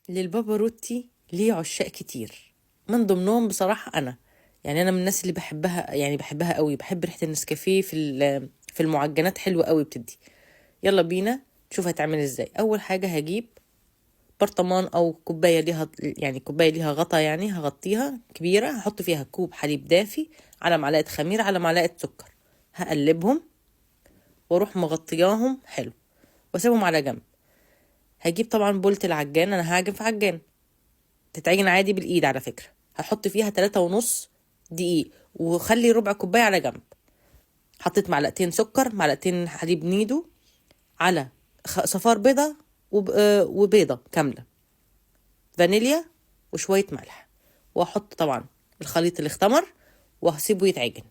للبابا روتي ليه عشاق كتير، من ضمنهم بصراحة أنا من الناس اللي بحبها، يعني بحبها قوي، بحب ريحة النسكافيه في المعجنات، حلوة قوي بتدي. يلا بينا نشوف هتعمل ازاي. أول حاجة هجيب برطمان أو كوباية ليها، يعني كوباية ليها غطا، يعني هغطيها كبيرة، هحط فيها كوب حليب دافي على معلقة خميرة على معلقة سكر، هقلبهم واروح مغطياهم حلو واسيبهم على جنب. هجيب طبعا بولة العجان، انا هعجن في عجان، تتعجن عادي بالايد على فكرة. هحط فيها 3.5 دقيق وخلي ربع كوباية على جنب. حطيت معلقتين سكر، معلقتين حليب نيدو، على صفار بيضة وبيضة كاملة، فانيليا، وشوية ملح. واحط طبعا الخليط اللي اختمر وهسيبه يتعجن.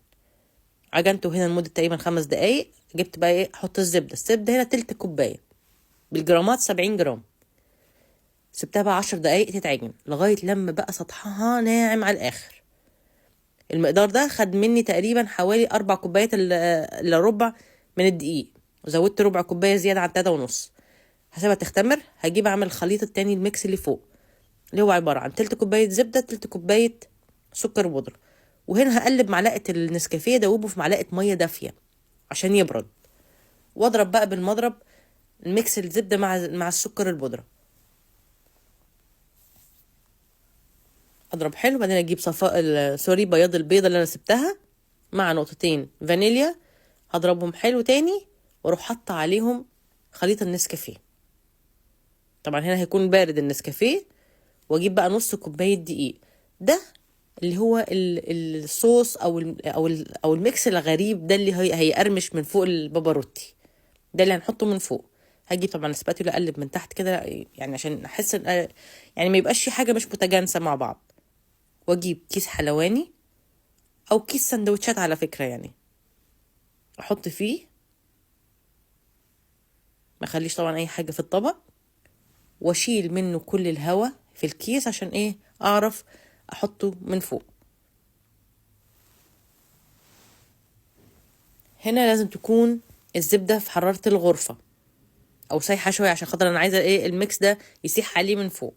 عجنته هنا لمدة تقريبا 5 دقايق. جبت بقى ايه، احط الزبدة هنا تلت كوباية، بالجرامات 70 جرام. سبتها بقى 10 دقايق تتعجن لغاية لما بقى سطحها ناعم على الآخر. المقدار ده خد مني تقريبا حوالي 4 كوبايات إلا ربع من الدقيق، وزودت ربع كوباية زيادة عن 3.5. هسيبها تختمر. هجيب أعمل الخليط التاني، الميكس اللي فوق، اللي هو عبارة عن تلت كوباية زبدة، تلت كوباية سكر بودرة. وهنا هقلب معلقة النسكافيه دوبه في معلقة مية دافية عشان يبرد، واضرب بقى بالمضرب الميكس الزبدة مع السكر البودرة. اضرب حلو، بعدين اجيب سوري بياض البيضه اللي انا سبتها مع نقطتين فانيليا، هضربهم حلو تاني واروح حاطه عليهم خليط النسكافيه. طبعا هنا هيكون بارد النسكافيه. واجيب بقى نص كوبايه دقيق، ده اللي هو الصوص او الميكس الغريب ده اللي هيقرمش من فوق الباباروتي، ده اللي هنحطه من فوق. هجيب طبعا السباتولا اقلب من تحت كده، يعني عشان احس يعني ما يبقاش في حاجه مش متجانسه مع بعض. واجيب كيس حلواني او كيس سندوتشات على فكرة، يعني احط فيه، ما اخليش طبعا اي حاجة في الطبق، واشيل منه كل الهواء في الكيس عشان ايه، اعرف احطه من فوق. هنا لازم تكون الزبدة في حرارة الغرفة او سايحة شوية، عشان خاطر انا عايزة ايه، الميكس ده يسيح عليه من فوق.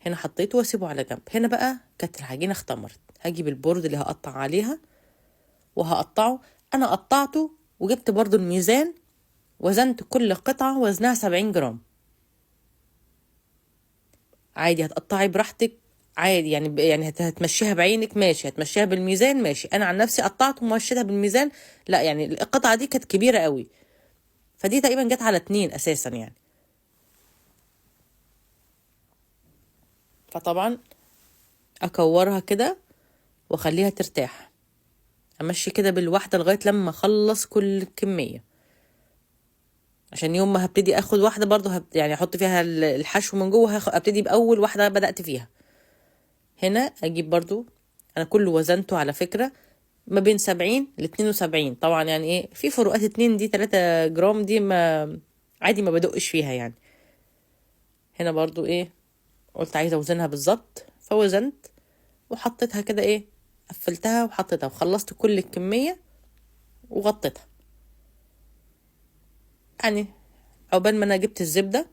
هنا حطيته واسيبه على جنب. هنا بقى كانت العجينة اختمرت، هجيب البورد اللي هقطع عليها وهقطعه. انا قطعته وجبت برضو الميزان، وزنت كل قطعة وزنها 70 جرام. عادي هتقطعي براحتك، عادي يعني هتمشيها بعينك ماشي، هتمشيها بالميزان ماشي. انا عن نفسي قطعت ومشيتها بالميزان، لا يعني القطعة دي كانت كبيرة قوي، فدي تقريبا جت على 2 اساسا يعني. فطبعا اكورها كده واخليها ترتاح، امشي كده بالواحدة لغاية لما اخلص كل الكمية، عشان يوم ما هبتدي اخد واحدة برضو يعني احط فيها الحشو من جوه، ابتدي باول واحدة بدأت فيها. هنا اجيب برضو، انا كله وزنته على فكرة ما بين 70 ل 72 طبعا، يعني ايه في فروقات، 2 دي 3 جرام دي ما عادي ما بدقش فيها يعني. هنا برضو ايه، قلت عايزة اوزنها بالظبط فوزنت وحطيتها كده، ايه قفلتها وحطيتها وخلصت كل الكمية وغطيتها. يعني عقبال ما انا جبت الزبدة،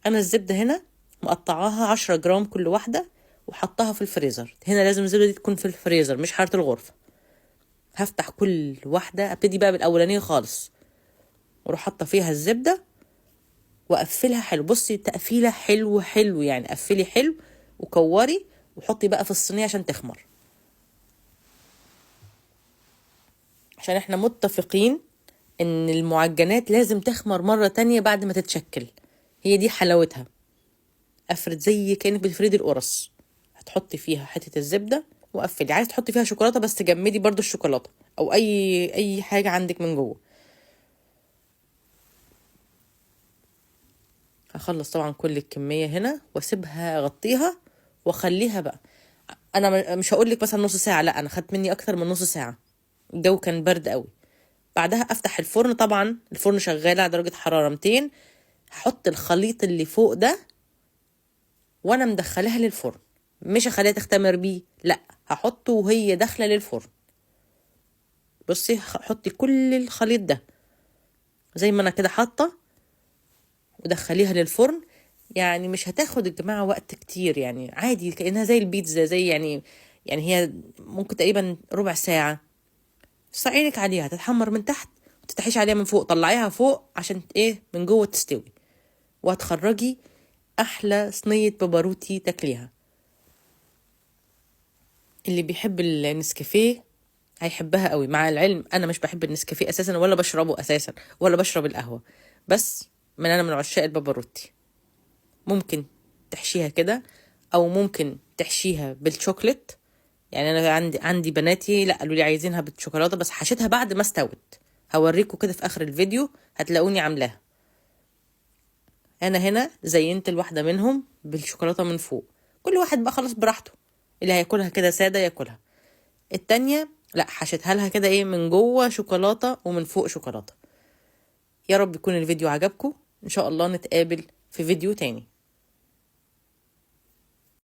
انا الزبدة هنا مقطعاها 10 جرام كل واحدة وحطها في الفريزر. هنا لازم الزبدة دي تكون في الفريزر مش حارة الغرفة. هفتح كل واحدة، ابتدي بقى بالاولانية خالص واروح حاطة فيها الزبدة واقفلها حلو. بصي تقفيله حلو حلو، يعني قفلي حلو وكوري وحطي بقى في الصينيه عشان تخمر، عشان احنا متفقين ان المعجنات لازم تخمر مره تانية بعد ما تتشكل، هي دي حلاوتها. افرد زي كانك بتفردي القرص، هتحطي فيها حته الزبده وقفلي. عايز تحطي فيها شوكولاته بس تجمدي برضو الشوكولاته او اي حاجه عندك من جوه. هخلص طبعا كل الكميه هنا واسيبها اغطيها واخليها بقى. انا مش هقول لك مثلا نص ساعه، لا انا خدت مني اكتر من نص ساعه، الجو كان برد قوي. بعدها افتح الفرن، طبعا الفرن شغال على درجه حراره 200. هحط الخليط اللي فوق ده وانا مدخلاها للفرن، مش هخليها تختمر بيه، لا هحطه وهي داخله للفرن. بصي حطي كل الخليط ده زي ما انا كده حاطه ودخليها للفرن. يعني مش هتاخد يا جماعة وقت كتير، يعني عادي كأنها زي البيتزا، زي يعني هي ممكن تقريبا ربع ساعة. عينك عليها تتحمر من تحت وتتحيش عليها من فوق، طلعيها فوق عشان ايه من جوه تستوي، وهتخرجي احلى صينية باباروتي تاكليها. اللي بيحب النسكافيه هيحبها قوي، مع العلم انا مش بحب النسكافيه اساسا ولا بشربه اساسا ولا بشرب القهوة، بس انا من عشاق الباباروتي. ممكن تحشيها كده او ممكن تحشيها بالشوكليت. يعني انا عندي بناتي لا قالوا لي عايزينها بالشوكولاته، بس حشيتها بعد ما استوت. هوريكم كده في اخر الفيديو هتلاقوني عاملاها. انا هنا زينت الواحده منهم بالشوكولاته من فوق، كل واحد بقى خلاص براحته، اللي هياكلها كده ساده ياكلها. التانية لا حشيتها لها كده ايه من جوه شوكولاته ومن فوق شوكولاته. يا رب يكون الفيديو عجبكم، ان شاء الله نتقابل في فيديو تاني.